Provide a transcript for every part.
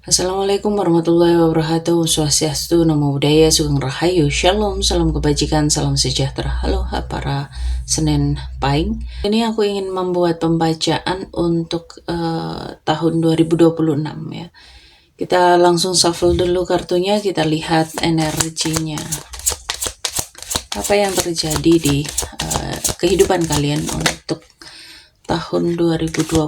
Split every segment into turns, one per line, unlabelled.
Assalamualaikum warahmatullahi wabarakatuh. Swastiastu, Namo Buddhaya, Sugeng Rahayu, Shalom, salam kebajikan, salam sejahtera. Halo para Senin Pahing. Ini aku ingin membuat pembacaan untuk tahun 2026 ya. Kita langsung shuffle dulu kartunya, kita lihat energinya. Apa yang terjadi di kehidupan kalian untuk tahun 2026.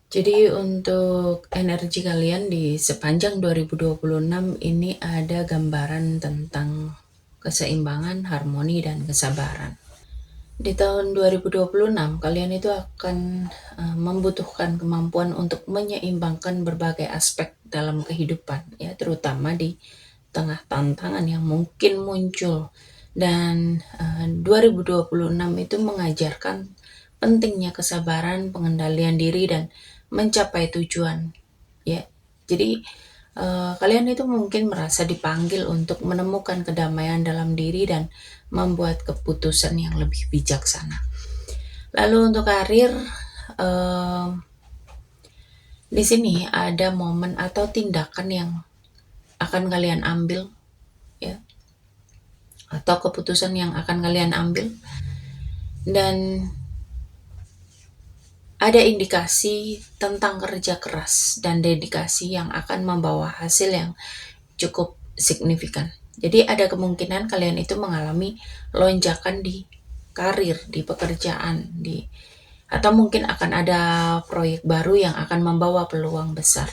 Jadi untuk energi kalian di sepanjang 2026 ini ada gambaran tentang keseimbangan, harmoni, dan kesabaran. Di tahun 2026 kalian itu akan membutuhkan kemampuan untuk menyeimbangkan berbagai aspek dalam kehidupan ya, terutama di tengah tantangan yang mungkin muncul. Dan 2026 itu mengajarkan pentingnya kesabaran, pengendalian diri, dan mencapai tujuan ya. Jadi kalian itu mungkin merasa dipanggil untuk menemukan kedamaian dalam diri dan membuat keputusan yang lebih bijaksana. Lalu untuk karir, di sini ada momen atau tindakan yang akan kalian ambil ya, atau keputusan yang akan kalian ambil, dan ada indikasi tentang kerja keras dan dedikasi yang akan membawa hasil yang cukup signifikan. Jadi ada kemungkinan kalian itu mengalami lonjakan di karir, di pekerjaan, atau mungkin akan ada proyek baru yang akan membawa peluang besar.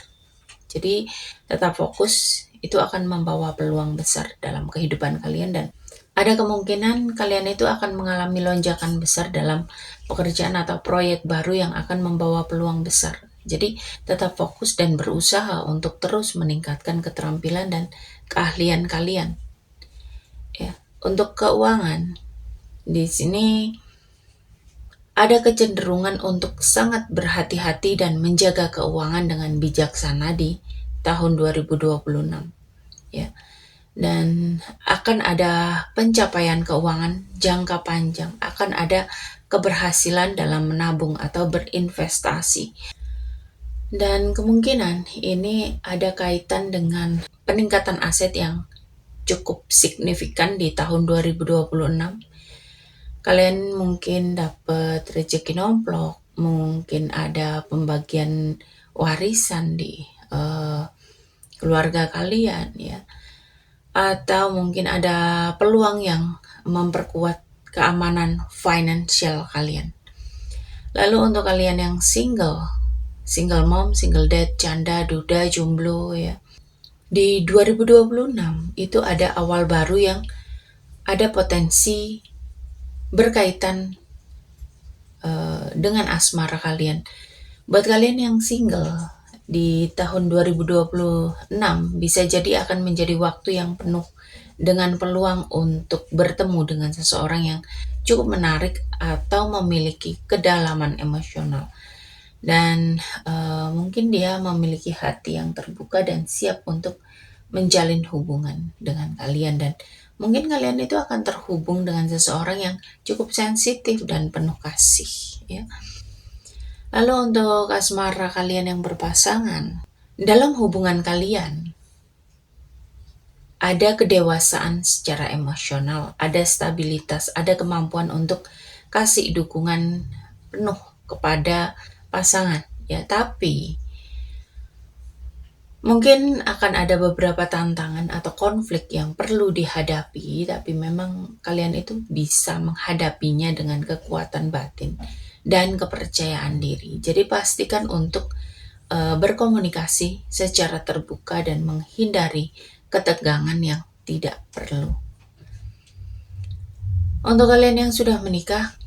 Jadi tetap fokus, itu akan membawa peluang besar dalam kehidupan kalian, dan ada kemungkinan kalian itu akan mengalami lonjakan besar dalam pekerjaan atau proyek baru yang akan membawa peluang besar. Jadi tetap fokus dan berusaha untuk terus meningkatkan keterampilan dan keahlian kalian. Ya, untuk keuangan di sini ada kecenderungan untuk sangat berhati-hati dan menjaga keuangan dengan bijaksana di tahun 2026. Ya. Dan akan ada pencapaian keuangan jangka panjang, akan ada keberhasilan dalam menabung atau berinvestasi. Dan kemungkinan ini ada kaitan dengan peningkatan aset yang cukup signifikan di tahun 2026. Kalian mungkin dapat rezeki nomplok, mungkin ada pembagian warisan di keluarga kalian ya, atau mungkin ada peluang yang memperkuat keamanan finansial kalian. Lalu untuk kalian yang single mom, single dad, janda, duda, jomblo ya, di 2026 itu ada awal baru yang ada potensi berkaitan dengan asmara kalian. Buat kalian yang single di tahun 2026 bisa jadi akan menjadi waktu yang penuh dengan peluang untuk bertemu dengan seseorang yang cukup menarik atau memiliki kedalaman emosional, dan mungkin dia memiliki hati yang terbuka dan siap untuk menjalin hubungan dengan kalian, dan mungkin kalian itu akan terhubung dengan seseorang yang cukup sensitif dan penuh kasih ya. Lalu untuk asmara kalian yang berpasangan, dalam hubungan kalian ada kedewasaan secara emosional, ada stabilitas, ada kemampuan untuk kasih dukungan penuh kepada pasangan. Ya, tapi mungkin akan ada beberapa tantangan atau konflik yang perlu dihadapi, tapi memang kalian itu bisa menghadapinya dengan kekuatan batin dan kepercayaan diri. Jadi pastikan untuk berkomunikasi secara terbuka dan menghindari ketegangan yang tidak perlu. Untuk kalian yang sudah menikah,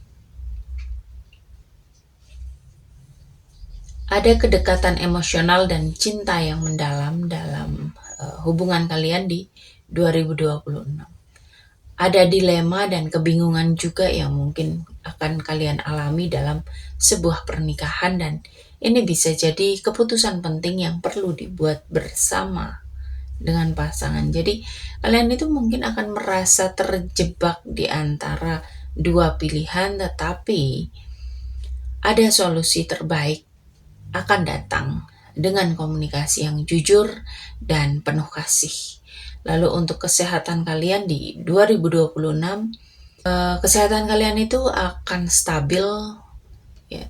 ada kedekatan emosional dan cinta yang mendalam dalam hubungan kalian di 2026. Ada dilema dan kebingungan juga yang mungkin akan kalian alami dalam sebuah pernikahan, dan ini bisa jadi keputusan penting yang perlu dibuat bersama dengan pasangan. Jadi kalian itu mungkin akan merasa terjebak di antara dua pilihan, tetapi ada solusi terbaik akan datang dengan komunikasi yang jujur dan penuh kasih. Lalu untuk kesehatan kalian di 2026, kesehatan kalian itu akan stabil, ya.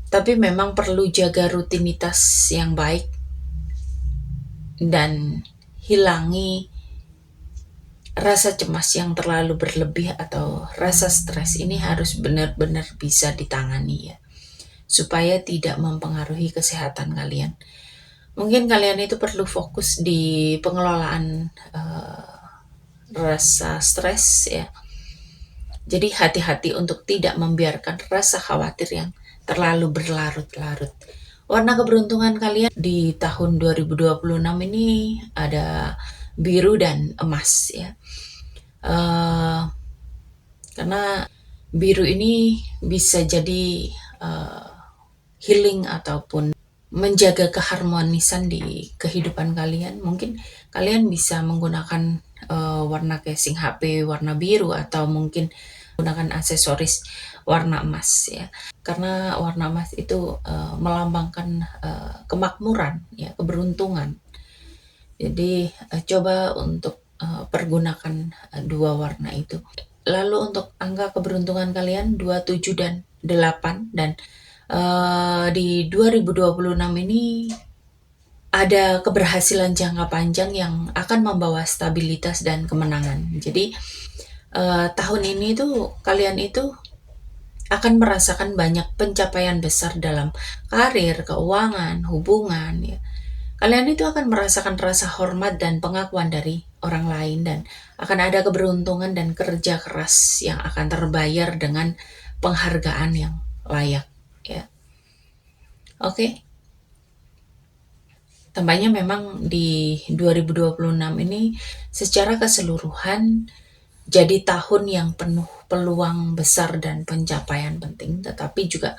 Tapi memang perlu jaga rutinitas yang baik dan hilangi rasa cemas yang terlalu berlebih atau rasa stres. Ini harus benar-benar bisa ditangani, ya, supaya tidak mempengaruhi kesehatan kalian. Mungkin kalian itu perlu fokus di pengelolaan rasa stres, ya. Jadi hati-hati untuk tidak membiarkan rasa khawatir yang terlalu berlarut-larut. Warna keberuntungan kalian di tahun 2026 ini ada biru dan emas, ya. Karena biru ini bisa jadi healing ataupun menjaga keharmonisan di kehidupan kalian. Mungkin kalian bisa menggunakan warna casing HP warna biru, atau mungkin menggunakan aksesoris warna emas, ya. Karena warna emas itu melambangkan kemakmuran, ya, keberuntungan. Jadi coba untuk pergunakan dua warna itu. Lalu untuk angka keberuntungan kalian 27 dan 8, dan di 2026 ini ada keberhasilan jangka panjang yang akan membawa stabilitas dan kemenangan. Jadi tahun ini tuh kalian itu akan merasakan banyak pencapaian besar dalam karir, keuangan, hubungan, ya. Kalian itu akan merasakan rasa hormat dan pengakuan dari orang lain, dan akan ada keberuntungan dan kerja keras yang akan terbayar dengan penghargaan yang layak, ya. Oke. Tampaknya memang di 2026 ini secara keseluruhan jadi tahun yang penuh peluang besar dan pencapaian penting, tetapi juga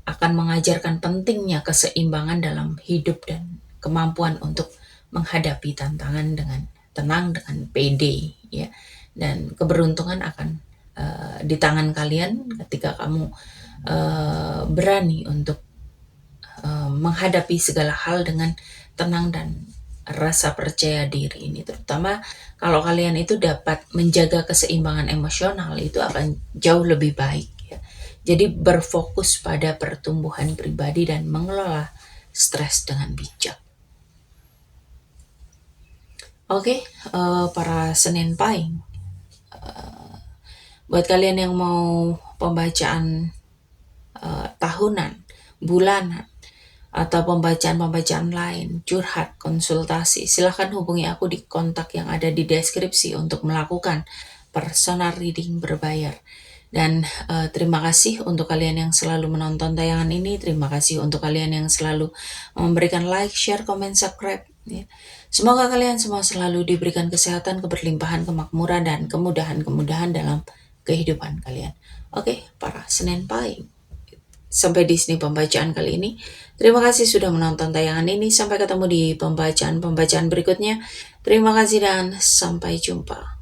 akan mengajarkan pentingnya keseimbangan dalam hidup dan kemampuan untuk menghadapi tantangan dengan tenang, dengan pede, ya. Dan keberuntungan akan di tangan kalian ketika kamu berani untuk menghadapi segala hal dengan tenang dan rasa percaya diri. Ini terutama kalau kalian itu dapat menjaga keseimbangan emosional, itu akan jauh lebih baik, ya. Jadi berfokus pada pertumbuhan pribadi dan mengelola stres dengan bijak. Oke, para Senin Pahing, buat kalian yang mau pembacaan tahunan, bulanan, atau pembacaan-pembacaan lain, curhat, konsultasi, silahkan hubungi aku di kontak yang ada di deskripsi untuk melakukan personal reading berbayar. Dan terima kasih untuk kalian yang selalu menonton tayangan ini. Terima kasih untuk kalian yang selalu memberikan like, share, komen, subscribe, ya. Semoga kalian semua selalu diberikan kesehatan, keberlimpahan, kemakmuran, dan kemudahan-kemudahan dalam kehidupan kalian. Oke, para Senin Pahing, sampai di sini pembacaan kali ini. Terima kasih sudah menonton tayangan ini. Sampai ketemu di pembacaan-pembacaan berikutnya. Terima kasih dan sampai jumpa.